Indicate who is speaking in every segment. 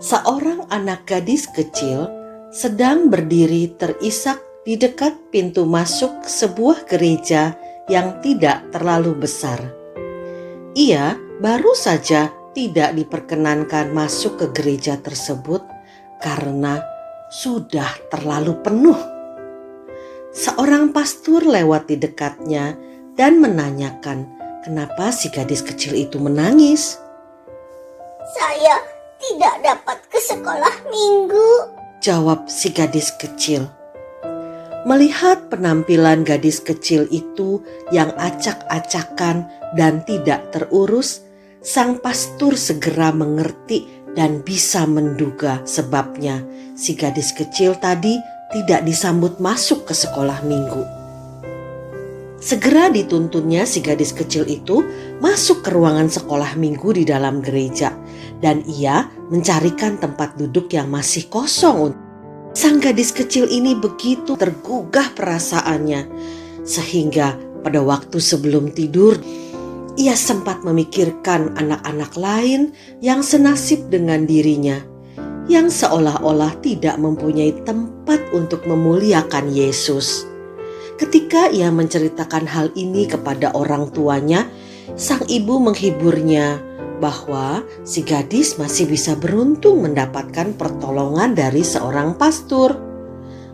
Speaker 1: Seorang anak gadis kecil sedang berdiri terisak di dekat pintu masuk sebuah gereja yang tidak terlalu besar. Ia baru saja tidak diperkenankan masuk ke gereja tersebut karena sudah terlalu penuh. Seorang pastor lewat di dekatnya dan menanyakan kenapa si gadis kecil itu menangis.
Speaker 2: "Saya tidak dapat ke sekolah minggu,"
Speaker 1: jawab si gadis kecil. Melihat penampilan gadis kecil itu yang acak-acakan dan tidak terurus, sang pastor segera mengerti dan bisa menduga sebabnya si gadis kecil tadi tidak disambut masuk ke sekolah minggu. Segera dituntunnya si gadis kecil itu masuk ke ruangan sekolah minggu di dalam gereja dan ia mencarikan tempat duduk yang masih kosong. Sang gadis kecil ini begitu tergugah perasaannya sehingga pada waktu sebelum tidur ia sempat memikirkan anak-anak lain yang senasib dengan dirinya yang seolah-olah tidak mempunyai tempat untuk memuliakan Yesus. Ketika ia menceritakan hal ini kepada orang tuanya, sang ibu menghiburnya bahwa si gadis masih bisa beruntung mendapatkan pertolongan dari seorang pastor.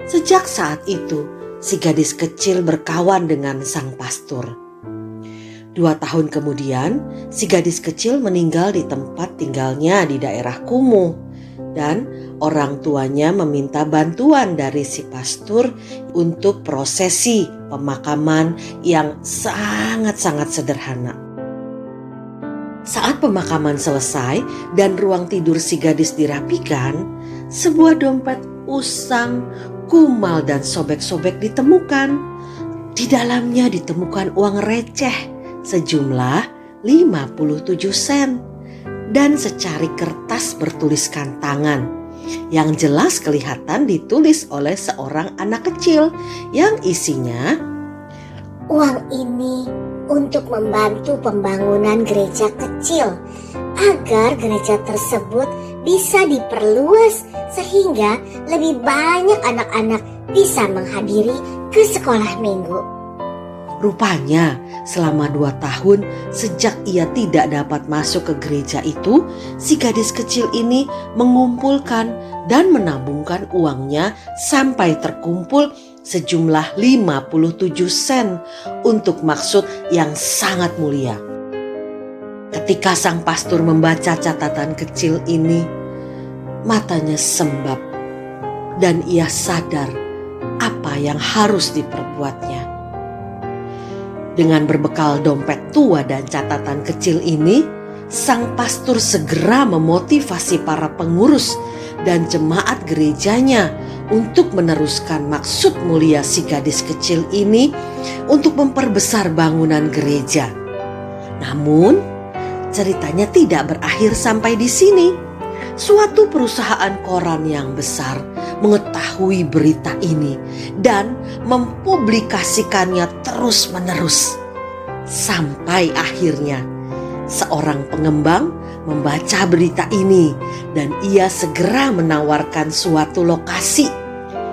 Speaker 1: Sejak saat itu, si gadis kecil berkawan dengan sang pastor. 2 tahun kemudian, si gadis kecil meninggal di tempat tinggalnya di daerah kumuh dan orang tuanya meminta bantuan dari si pastor untuk prosesi pemakaman yang sangat-sangat sederhana. Saat pemakaman selesai dan ruang tidur si gadis dirapikan, sebuah dompet usang, kumal dan sobek-sobek ditemukan. Di dalamnya ditemukan uang receh sejumlah 57 sen dan secari kertas bertuliskan tangan yang jelas kelihatan ditulis oleh seorang anak kecil yang isinya,
Speaker 2: "Uang ini untuk membantu pembangunan gereja kecil agar gereja tersebut bisa diperluas sehingga lebih banyak anak-anak bisa menghadiri ke sekolah minggu."
Speaker 1: Rupanya selama 2 tahun sejak ia tidak dapat masuk ke gereja itu, si gadis kecil ini mengumpulkan dan menabungkan uangnya sampai terkumpul sejumlah 57 sen untuk maksud yang sangat mulia. Ketika sang pastor membaca catatan kecil ini, matanya sembab dan ia sadar apa yang harus diperbuatnya. Dengan berbekal dompet tua dan catatan kecil ini, sang pastor segera memotivasi para pengurus dan jemaat gerejanya untuk meneruskan maksud mulia si gadis kecil ini untuk memperbesar bangunan gereja. Namun, ceritanya tidak berakhir sampai di sini. Suatu perusahaan koran yang besar mengetahui berita ini dan mempublikasikannya terus-menerus. Sampai akhirnya seorang pengembang membaca berita ini dan ia segera menawarkan suatu lokasi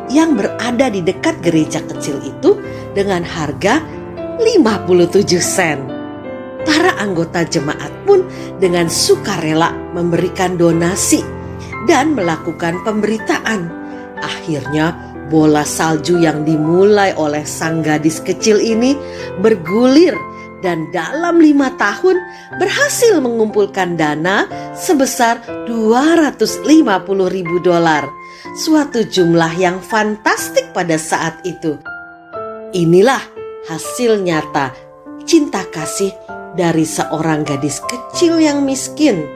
Speaker 1: yang berada di dekat gereja kecil itu dengan harga 57 sen. Para anggota jemaat pun dengan sukarela memberikan donasi dan melakukan pemberitaan. Akhirnya bola salju yang dimulai oleh sang gadis kecil ini bergulir dan dalam 5 tahun berhasil mengumpulkan dana sebesar $250.000. Suatu jumlah yang fantastik pada saat itu. Inilah hasil nyata cinta kasih dari seorang gadis kecil yang miskin,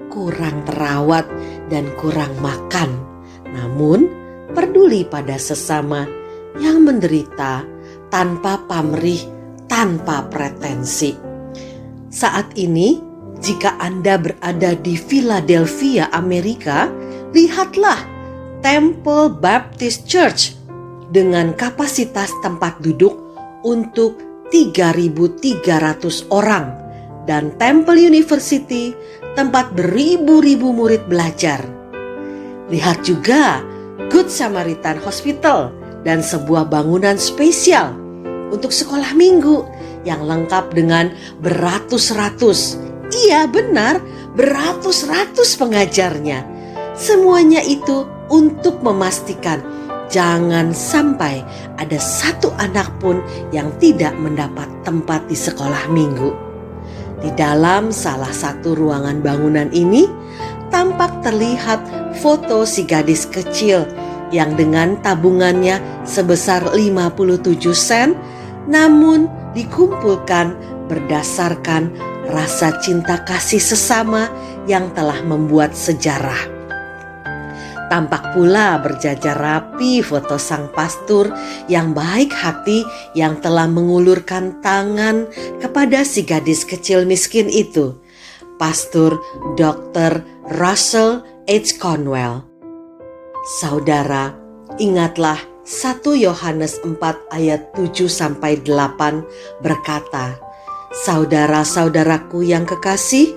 Speaker 1: kurang terawat dan kurang makan, namun peduli pada sesama yang menderita tanpa pamrih, tanpa pretensi. Saat ini, jika Anda berada di Philadelphia, Amerika, lihatlah Temple Baptist Church dengan kapasitas tempat duduk untuk 3.300 orang dan Temple University tempat beribu-ribu murid belajar. Lihat juga Good Samaritan Hospital dan sebuah bangunan spesial untuk sekolah minggu yang lengkap dengan beratus-ratus, iya benar, beratus-ratus pengajarnya. Semuanya itu untuk memastikan jangan sampai ada satu anak pun yang tidak mendapat tempat di sekolah minggu. Di dalam salah satu ruangan bangunan ini tampak terlihat foto si gadis kecil yang dengan tabungannya sebesar 57 sen namun dikumpulkan berdasarkan rasa cinta kasih sesama yang telah membuat sejarah. Tampak pula berjajar rapi foto sang pastor yang baik hati yang telah mengulurkan tangan kepada si gadis kecil miskin itu, Pastor Dr. Russell H. Conwell. Saudara, ingatlah 1 Yohanes 4 ayat 7-8 berkata, "Saudara-saudaraku yang kekasih,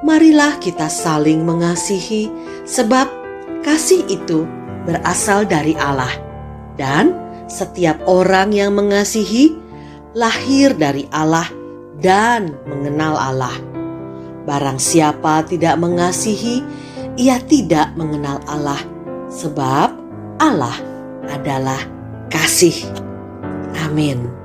Speaker 1: marilah kita saling mengasihi, sebab kasih itu berasal dari Allah, dan setiap orang yang mengasihi lahir dari Allah dan mengenal Allah. Barang siapa tidak mengasihi, ia tidak mengenal Allah, sebab Allah adalah kasih." Amin.